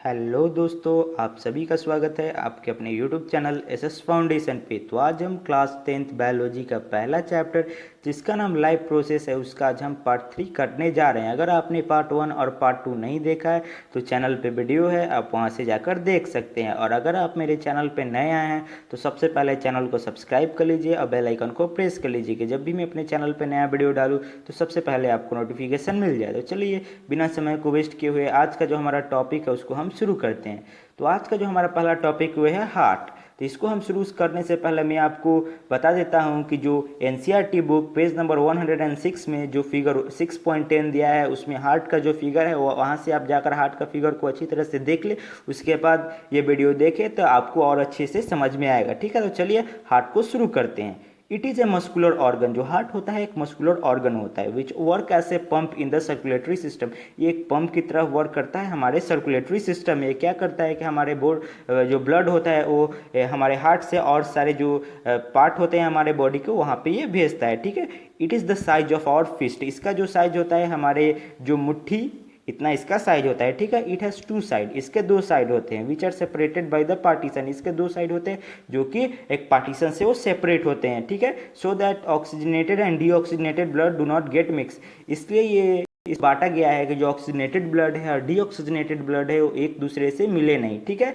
Hello दोस्तों, आप सभी का स्वागत है आपके अपने यूट्यूब चैनल एसएस फाउंडेशन पे। तो आज हम क्लास 10th बायोलॉजी का पहला चैप्टर जिसका नाम लाइफ प्रोसेस है उसका आज हम पार्ट 3 करने जा रहे हैं। अगर आपने पार्ट 1 और पार्ट 2 नहीं देखा है तो चैनल पे वीडियो है, आप वहां से जाकर देख सकते हैं। और अगर आप मेरे चैनल पे नए आए हैं तो सबसे पहले चैनल को सब्सक्राइब कर लीजिए और बेल आइकन को प्रेस कर लीजिए कि जब भी मैं अपने चैनल पर नया वीडियो डालूँ तो सबसे पहले आपको नोटिफिकेशन मिल जाए। तो चलिए बिना समय को वेस्ट किए हुए आज का जो हमारा टॉपिक है उसको हम शुरू करते हैं। तो आज का जो हमारा पहला टॉपिक वो है हार्ट। तो इसको हम शुरू करने से पहले मैं आपको बता देता हूं कि जो एनसीईआरटी बुक पेज नंबर 106 में जो फिगर 6.10 दिया है उसमें हार्ट का जो फिगर है वो वहां से आप जाकर हार्ट का फिगर को अच्छी तरह से देख ले, उसके बाद ये वीडियो देखें तो आपको और अच्छे से समझ में आएगा। ठीक है, तो चलिए हार्ट को शुरू करते हैं। It is a muscular organ. जो हार्ट होता है एक मस्कुलर ऑर्गन होता है which work as a pump in the circulatory system. ये एक पंप की तरह वर्क करता है हमारे सर्कुलेटरी सिस्टम में। क्या करता है कि हमारे जो ब्लड होता है वो हमारे हार्ट से और सारे जो पार्ट होते हैं हमारे बॉडी को वहाँ पे ये भेजता है। ठीक है, it is the size of our fist. इसका जो साइज होता है हमारे जो मुट्ठी इतना इसका साइज होता है। ठीक है, इट हैज़ टू साइड। इसके दो साइड होते हैं which are separated by the partition. इसके दो साइड होते हैं जो कि एक पार्टीशन से वो सेपरेट होते हैं। ठीक है, so that oxygenated and deoxygenated blood do not gate mix. इसलिए ये इस बांटा गया है कि जो ऑक्सीजनेटेड ब्लड है और डीऑक्सीजनेटेड ब्लड है वो एक दूसरे से मिले नहीं। ठीक है,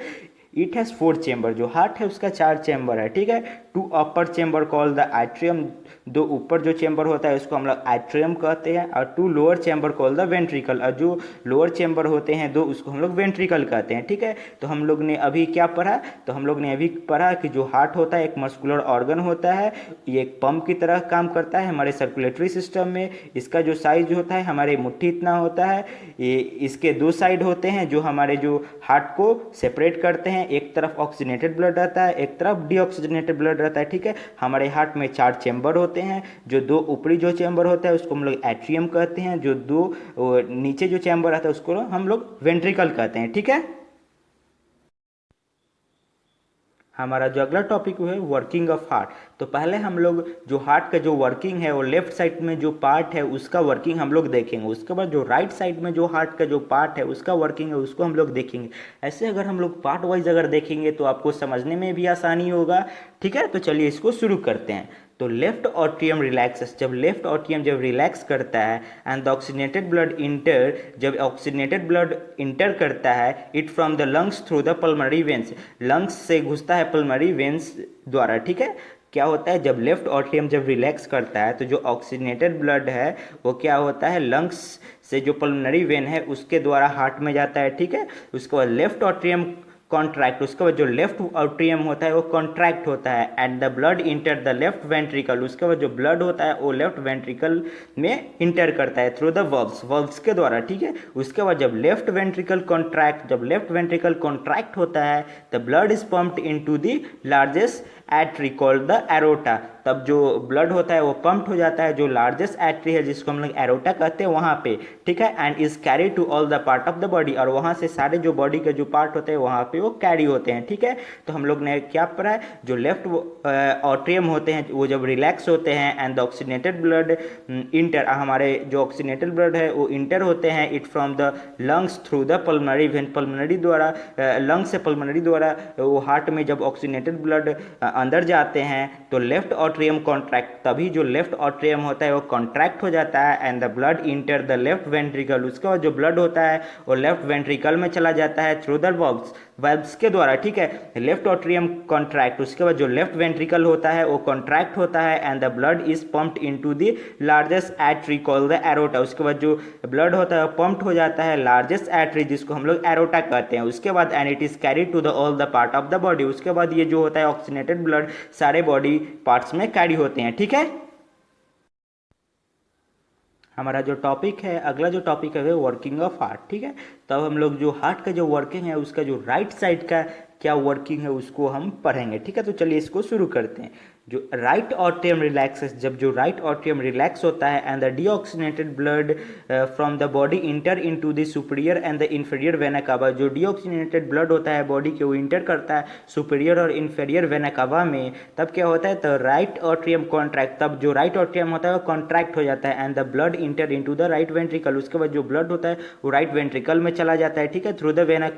इट हैज़ 4 चेंबर। जो हार्ट है उसका 4 चेंबर है। ठीक है, 2 अपर चेंबर कॉल द एट्रियम। दो ऊपर जो चेंबर होता है उसको हम लोग एट्रियम कहते हैं, और 2 lower chamber call the ventricle. और जो लोअर चेंबर होते हैं दो उसको हम लोग वेंट्रिकल कहते हैं। ठीक है, तो हम लोग ने अभी क्या पढ़ा, तो हम लोग ने अभी पढ़ा कि जो हार्ट होता है एक मस्कुलर ऑर्गन होता है। ये एक पंप की तरह काम करता है हमारे सर्कुलेटरी सिस्टम में। इसका जो साइज होता है हमारे मुट्ठी इतना होता है। ये इसके दो साइड होते हैं जो हमारे जो हार्ट को सेपरेट करते हैं। एक तरफ ऑक्सीजनेटेड ब्लड रहता है, एक तरफ डीऑक्सीजनेटेड ब्लड रहता है। ठीक है, हमारे हार्ट में 4 चेंबर होते हैं। जो दो ऊपरी जो चेंबर होता है उसको हम लोग एट्रियम कहते हैं। जो दो नीचे जो चेंबर रहता है उसको हम लोग वेंट्रिकल कहते हैं। ठीक है, हमारा जो अगला टॉपिक है वर्किंग ऑफ हार्ट। तो पहले हम लोग जो हार्ट का जो वर्किंग है वो लेफ्ट साइड में जो पार्ट है उसका वर्किंग हम लोग देखेंगे। उसके बाद जो राइट साइड में जो हार्ट का जो पार्ट है उसका वर्किंग है उसको हम लोग देखेंगे। ऐसे अगर हम लोग पार्ट वाइज अगर देखेंगे तो आपको समझने में भी आसानी होगा। ठीक है, तो चलिए इसको शुरू करते हैं। तो लेफ्ट ऑट्रियम रिलैक्सेस। जब लेफ्ट ऑट्रियम जब रिलैक्स करता है and the oxygenated blood enter, जब ऑक्सीजनेटेड ब्लड इंटर करता है it from the lungs through the pulmonary veins. Lungs से घुसता है पल्मनरी वेंस द्वारा। ठीक है, क्या होता है जब लेफ्ट ऑट्रियम जब रिलैक्स करता है तो जो ऑक्सीजनेटेड ब्लड है वो क्या होता है लंग्स से जो पल्मनरी वेन है उसके द्वारा हार्ट में जाता है। ठीक है, उसके बाद लेफ्ट ऑट्रियम कॉन्ट्रैक्ट, उसके बाद जो लेफ्ट ऑट्रियम होता है वो कॉन्ट्रैक्ट होता है and the blood enter the left ventricle. उसके बाद जो ब्लड होता है वो लेफ्ट वेंट्रिकल में इंटर करता है थ्रू द वल्व्स, वल्व्स के द्वारा। ठीक है, उसके बाद जब लेफ्ट वेंट्रिकल कॉन्ट्रैक्ट, जब लेफ्ट वेंट्रिकल कॉन्ट्रैक्ट होता है the blood is pumped into the largest artery called the aorta. तब जो ब्लड होता है वो पंप्ड हो जाता है जो लार्जेस्ट एट्री है जिसको हम लोग एरोटा कहते हैं वहाँ पे। ठीक है, and is carry to all the part of the body. और वहाँ से सारे जो बॉडी के जो पार्ट होते हैं वहाँ पे वो कैरी होते हैं। ठीक है, तो हम लोग ने क्या पढ़ा है, जो लेफ्ट ऑट्रियम होते हैं वो जब रिलैक्स होते हैं and the oxygenated blood inter, हमारे जो ऑक्सीजनेटेड ब्लड है वो इंटर होते हैं it from the lungs through the pulmonary when. Pulmonary द्वारा लंग्स से पल्मनरी द्वारा वो हार्ट में जब ऑक्सीजनेटेड ब्लड अंदर जाते हैं तो लेफ्ट ऑट्रियम कॉन्ट्रैक्ट, तभी जो लेफ्ट ऑट्रियम होता है वो कॉन्ट्रैक्ट हो जाता है and the blood enter the left ventricle. उसके बाद जो ब्लड होता है वो लेफ्ट वेंट्रिकल में चला जाता है थ्रू द वल्व्स, वल्व्स के द्वारा। ठीक है, लेफ्ट ऑट्रियम कॉन्ट्रैक्ट, उसके बाद जो लेफ्ट वेंट्रिकल होता है वो कॉन्ट्रैक्ट होता है and the blood is pumped into the largest artery called the aorta. उसके बाद जो ब्लड होता है वो पंप्ड हो जाता है लार्जेस्ट एट्री जिसको हम लोग एरोटा कहते हैं। उसके बाद and it is carried to the all the part of the body. उसके बाद ये जो होता है ऑक्सीजनेटेड ब्लड सारे बॉडी पार्ट्स में कैरी होते हैं। ठीक है, हमारा जो टॉपिक है अगला जो टॉपिक है वो वर्किंग ऑफ हार्ट। ठीक है, तब हम लोग जो हार्ट का जो वर्किंग है उसका जो राइट साइड का क्या वर्किंग है उसको हम पढ़ेंगे। ठीक है, तो चलिए इसको शुरू करते हैं। जो राइट ऑट्रियम रिलैक्सेस, जब जो राइट ऑट्रियम रिलैक्स होता है and the deoxygenated blood from the body inter into the superior and the inferior vena cava, जो डीऑक्सीनेटेड ब्लड होता है बॉडी के वो इंटर करता है सुपीरियर और इंफीरियर वेना कावा में, तब क्या होता है तो राइट ऑट्रियम कॉन्ट्रैक्ट, तब जो राइट ऑट्रियम होता है वो कॉन्ट्रैक्ट हो जाता है and the blood inter into the right ventricle, उसके बाद जो ब्लड होता है वो राइट वेंट्रिकल में चला जाता है, ठीक है, through the vena,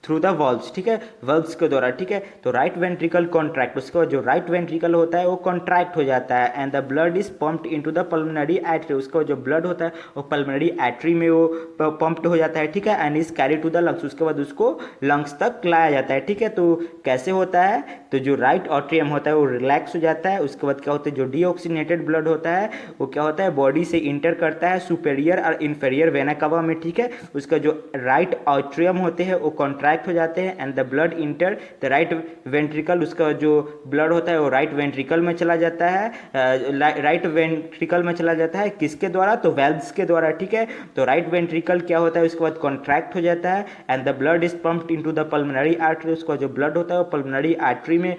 through the valves, ठीक है, वॉल्व्स के द्वारा, ठीक है। तो राइट वेंट्रिकल कॉन्ट्रैक्ट, उसके बाद जो राइट वेंट्रिकल होता है वो कॉन्ट्रैक्ट हो जाता है and the blood is pumped into the pulmonary artery, उसका जो ब्लड होता है वो पल्मोनरी आर्टरी में वो पंप्ड हो जाता है, ठीक है, and is carry to the lungs, उसके बाद उसको लंग्स तक लाया जाता है, ठीक है। तो कैसे होता है तो जो राइट ऑट्रियम होता है वो रिलैक्स हो जाता है, उसके बाद क्या होता है जो डीऑक्सीनेटेड ब्लड होता है वो क्या होता है बॉडी से इंटर करता है सुपेरियर और इंफीरियर वेना कावा में, ठीक है, उसका जो राइट ऑट्रियम होते हैं वो कॉन्ट्रैक्ट हो जाते हैं and the blood enter the right ventricle, उसका जो ब्लड होता है वो राइट वेंट्रिकल में चला जाता है, राइट वेंट्रिकल में चला जाता है किसके द्वारा तो वेल्व्स के द्वारा, ठीक है। तो राइट वेंट्रिकल क्या होता है उसके बाद कॉन्ट्रैक्ट हो जाता है and the blood is pumped into the pulmonary artery, उसका जो ब्लड होता है वो पल्मोनरी आर्टरी में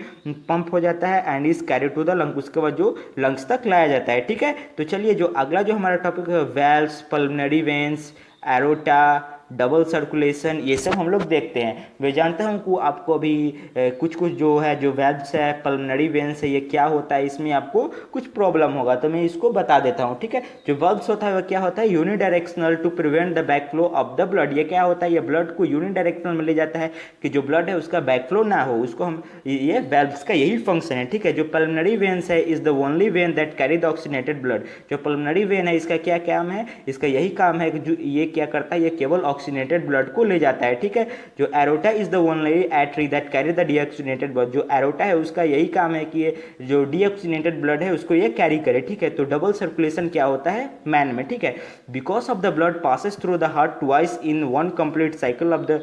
पंप हो जाता है and is carry to the lung, उसके बाद जो लंग्स तक लाया जाता है, ठीक है। तो चलिए जो अगला जो हमारा टॉपिक है valves, pulmonary veins, aorta, double circulation, ये सब हम लोग देखते हैं। मैं जानता हूँ कि आपको अभी कुछ कुछ जो है जो वेल्व्स है, पल्मोनरी वेन्स है, ये क्या होता है, इसमें आपको कुछ प्रॉब्लम होगा तो मैं इसको बता देता हूँ, ठीक है। जो वेल्व्स होता है वो क्या होता है unidirectional to prevent the back flow of the blood, ये क्या होता है ये ब्लड को यूनिडायरेक्शनल में ले जाता है कि जो ब्लड है उसका बैक फ्लो ना हो, उसको हम ये वेल्व्स का यही फंक्शन है, ठीक है। जो पल्मोनरी वेन्स है is the only when that carry the oxygenated blood, जो पल्मोनरी वेन है इसका क्या काम है, इसका यही काम है कि जो ये क्या करता है ये केवल ऑक्सीनेटेड ब्लड को ले जाता है, ठीक है। जो aorta is the only artery that carry the deoxygenated blood, जो एरोटा है उसका यही काम है कि ये जो डीऑक्सीनेटेड ब्लड है उसको ये कैरी करे, ठीक है। तो डबल सर्कुलेशन क्या होता है मैन में, ठीक है, because of the blood passes through the heart twice in one complete cycle of the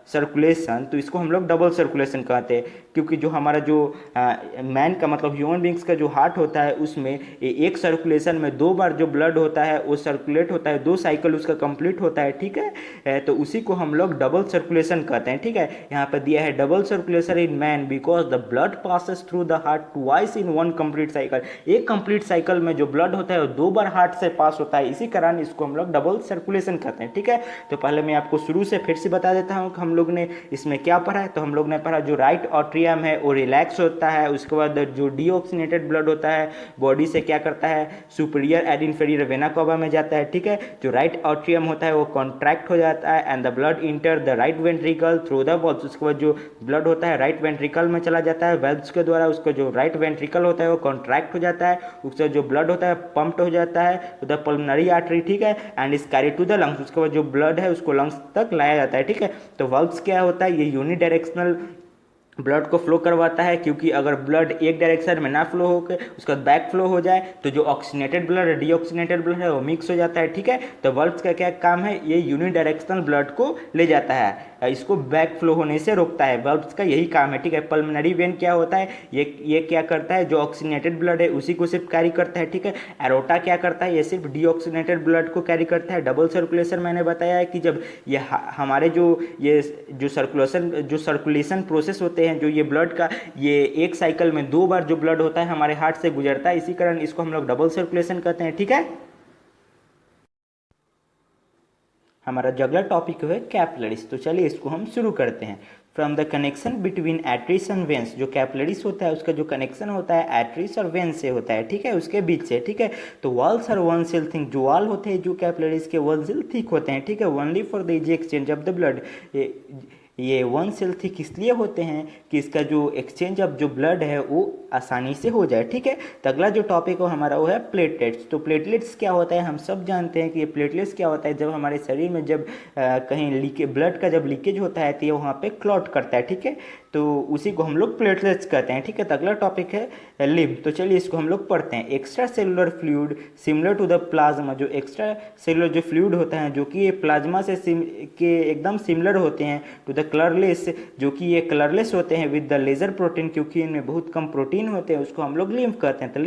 circulation, तो इसको हम लोग डबल सर्कुलेशन कहते हैं क्योंकि जो हमारा जो मैन का मतलब ह्यूमन बींग्स का जो हार्ट होता है उसमें एक सर्कुलेशन में दो बार जो ब्लड होता है वो सर्कुलेट होता है, दो साइकिल उसका कंप्लीट होता है, ठीक है। तो उसी को हम लोग डबल सर्कुलेशन कहते हैं, ठीक है। यहाँ पर दिया है double circulation in man because the blood passes through the heart twice in one complete cycle, एक कंप्लीट साइकिल में जो ब्लड होता है वो दो बार हार्ट से पास होता है, इसी कारण इसको हम लोग डबल सर्कुलेशन कहते हैं, ठीक है। तो पहले मैं आपको शुरू से फिर से बता देता हूँ कि हम लोग ने इसमें क्या पढ़ा है। तो हम लोग ने पढ़ा जो राइट ऑट्रियम है वो रिलैक्स होता है, उसके बाद जो डीऑक्सीनेटेड ब्लड होता है बॉडी से क्या करता है superior and inferior vena cava में जाता है, ठीक है। जो राइट ऑट्रियम होता है वो कॉन्ट्रैक्ट हो जाता है and the blood enter the right ventricle through the valves, उसके बाद जो ब्लड होता है राइट वेंट्रिकल में चला जाता है वेल्व्स के द्वारा, उसका जो राइट वेंट्रिकल होता है वो कॉन्ट्रैक्ट हो जाता है, उससे जो ब्लड होता है पंप्ड हो जाता है द पल्मोनरी आर्टरी, ठीक है, and is carry to the lungs, उसके बाद जो ब्लड है उसको लंग्स तक लाया जाता है, ठीक है। तो वॉल्व्स क्या होता है ये यूनिडायरेक्शनल ब्लड को फ्लो करवाता है क्योंकि अगर ब्लड एक डायरेक्शन में ना फ्लो होकर उसका बैक फ्लो हो जाए तो जो ऑक्सीनेटेड ब्लड है डीऑक्सीनेटेड ब्लड है वो मिक्स हो जाता है, ठीक है। तो वॉल्व्स का क्या काम है ये यूनिडायरेक्शनल ब्लड को ले जाता है, इसको बैक फ्लो होने से रोकता है, वॉल्व्स का यही काम है, ठीक है। पल्मोनरी वेन क्या होता है ये क्या करता है जो ऑक्सीनेटेड ब्लड है उसी को सिर्फ कैरी करता है, ठीक है। एरोटा क्या करता है ये सिर्फ डीऑक्सीनेटेड ब्लड को कैरी करता है। डबल सर्कुलेशन मैंने बताया है कि जब ये हमारे जो सर्कुलेशन प्रोसेस होते हैं जो ये ब्लड का ये एक साइकिल में दो बार जो ब्लड होता है हमारे हार्ट से गुजरता है, इसी कारण इसको हम लोग डबल सर्कुलेशन कहते हैं, ठीक है। हमारा जो अगला टॉपिक है कैपिलरीज, तो चलिए इसको हम शुरू करते हैं। From the connection between arteries and veins, जो कैपिलरीज होता है उसका जो कनेक्शन होता है एट्रीज और वेन्स से होता है, ठीक है, उसके बीच से, ठीक है। तो वॉल्स और वन सेल थिंक, जो वॉल होते हैं जो कैपिलरीज के वन सेल थिक होते हैं, ठीक है, only for the easy exchange of the blood, ये वन सेल थिक इसलिए होते हैं कि इसका जो एक्सचेंज ऑफ जो ब्लड है वो आसानी से हो जाए, ठीक है। तो अगला जो टॉपिक हो हमारा वो है प्लेटलेट्स। तो प्लेटलेट्स क्या होता है हम सब जानते हैं कि ये प्लेटलेट्स क्या होता है जब हमारे शरीर में जब कहीं लीकेज ब्लड का जब लीकेज होता है तो ये वहाँ पे क्लॉट करता है, ठीक है, तो उसी को हम लोग प्लेटलेट्स कहते हैं, ठीक है। तो अगला टॉपिक है लिम्फ, तो चलिए इसको हम लोग पढ़ते हैं। Extra cellular fluid similar to the plasma, जो एक्स्ट्रा सेलुलर जो फ्लूइड होता है जो कि ये प्लाज्मा से के एकदम सिमिलर होते हैं टू द कलरलेस, जो कि ये कलरलेस होते हैं विद द लेजर प्रोटीन, क्योंकि इनमें बहुत कम प्रोटीन होते हैं, उसको हम लोग लिम्फ कहते हैं। तो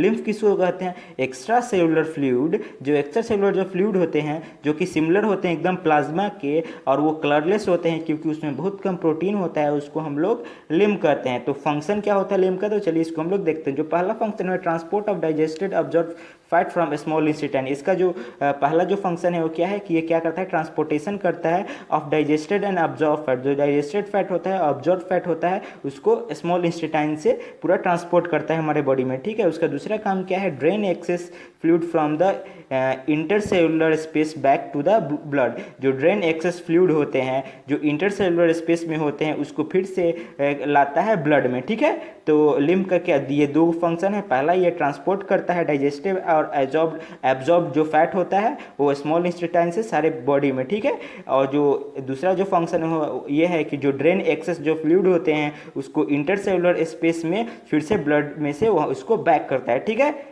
लिम्फ किसको कहते हैं एक्स्ट्रा सेलुलर फ्लूइड, जो एक्स्ट्रा सेलुलर जो फ्लूइड होते हैं जो कि सिमिलर होते हैं एकदम प्लाज्मा के और वो कलरलेस होते हैं क्योंकि उसमें बहुत कम प्रोटीन होता है, उसको उसको हम लोग लिम्ब कहते हैं। तो फंक्शन क्या होता है लिम्ब का, तो चलिए इसको हम लोग देखते हैं। जो पहला फंक्शन है transport of digested absorb fat from small intestine. इसका जो पहला जो फंक्शन है वो क्या है कि ये क्या करता है, ट्रांसपोर्टेशन करता है of digested and absorb fat. जो डाइजेस्टेड फैट होता है, ऑब्जॉर्व फैट होता है, उसको स्मॉल इंस्टेटाइन से पूरा ट्रांसपोर्ट करता है हमारे बॉडी में, ठीक है। उसका दूसरा काम क्या है, drain excess fluid from the intercellular space back to the blood. जो ड्रेन एक्सेस फ्लूइड होते हैं जो इंटरसेलुलर स्पेस में होते हैं उसको फिर से लाता है ब्लड में, ठीक है। तो लिम्ब का क्या, ये दो फंक्शन है। पहला ये ट्रांसपोर्ट करता है डाइजेस्टिव और एब्जॉर्ब जो फैट होता है वो स्मॉल इंस्टेटाइन से सारे बॉडी में, ठीक है। और जो दूसरा जो फंक्शन है ये है कि जो ड्रेन एक्सेस जो फ्लूइड होते हैं उसको इंटरसेलुलर स्पेस में फिर से ब्लड में से वह उसको बैक करता है, ठीक है।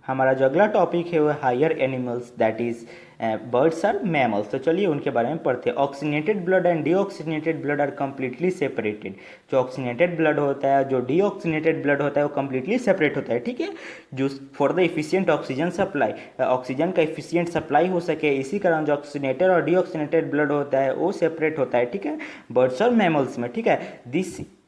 हमारा जो अगला टॉपिक है वो higher animals that is birds or mammals. तो चलिए उनके बारे में पढ़ते हैं। Oxygenated blood and deoxygenated blood are completely separated. जो ऑक्सीनेटेड ब्लड होता है, जो डीऑक्सीनेटेड ब्लड होता है वो कंप्लीटली सेपरेट होता है, ठीक है। जो for the efficient oxygen supply, oxygen का इफिशियंट सप्लाई हो सके इसी कारण जो ऑक्सीनेटेड और डीऑक्सीनेटेड ब्लड होता है वो सेपरेट होता है, ठीक है, बर्ड्स और मैमल्स में, ठीक है।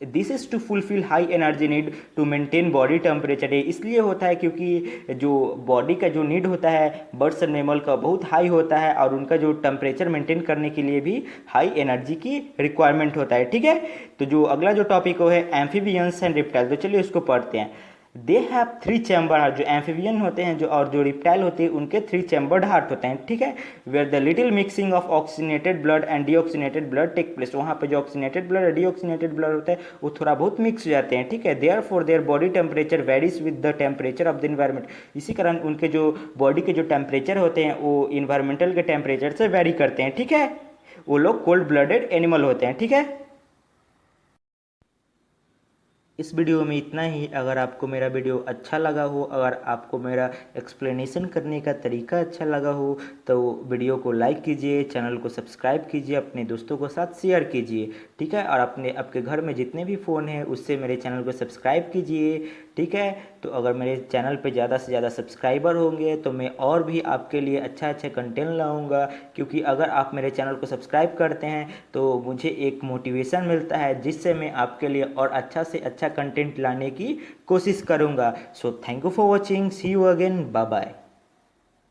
This is to fulfil high energy need to maintain body temperature. इसलिए होता है क्योंकि जो बॉडी का जो नीड होता है बर्ड्स और मैमल का बहुत हाई होता है और उनका जो टेम्परेचर मेंटेन करने के लिए भी हाई एनर्जी की रिक्वायरमेंट होता है, ठीक है। तो जो अगला जो टॉपिक वो है एम्फीबियंस एंड रिप्टाइल। तो चलिए उसको पढ़ते हैं। They have 3 chamber. जो एम्फीबियन होते हैं जो और जो रिप्टाइल होते हैं उनके 3 चैम्बर्ड हार्ट होते हैं, ठीक है। Where the little mixing of oxygenated blood and deoxygenated blood take place. वहाँ पे जो ऑक्सीनेटेड ब्लड और डीऑक्सीनेटेड ब्लड होता है वो थोड़ा बहुत मिक्स हो जाते हैं, ठीक है। Therefore their body temperature varies with the temperature of the environment. इसी कारण उनके जो बॉडी के जो टेम्परेचर होते हैं वो इन्वायरमेंटल के टेम्परेचर से वेरी करते हैं, ठीक है। वो लोग कोल्ड ब्लडेड एनिमल होते हैं, ठीक है। इस वीडियो में इतना ही। अगर आपको मेरा वीडियो अच्छा लगा हो, अगर आपको मेरा एक्सप्लेनेशन करने का तरीका अच्छा लगा हो तो वीडियो को लाइक कीजिए, चैनल को सब्सक्राइब कीजिए, अपने दोस्तों के साथ शेयर कीजिए, ठीक है। और आपके घर में जितने भी फ़ोन हैं उससे मेरे चैनल को सब्सक्राइब कीजिए, ठीक है। तो अगर मेरे चैनल पे ज़्यादा से ज़्यादा सब्सक्राइबर होंगे तो मैं और भी आपके लिए अच्छा अच्छा कंटेंट लाऊंगा, क्योंकि अगर आप मेरे चैनल को सब्सक्राइब करते हैं तो मुझे एक मोटिवेशन मिलता है जिससे मैं आपके लिए और अच्छा से अच्छा कंटेंट लाने की कोशिश करूंगा। So thank you for watching, see you again, bye bye.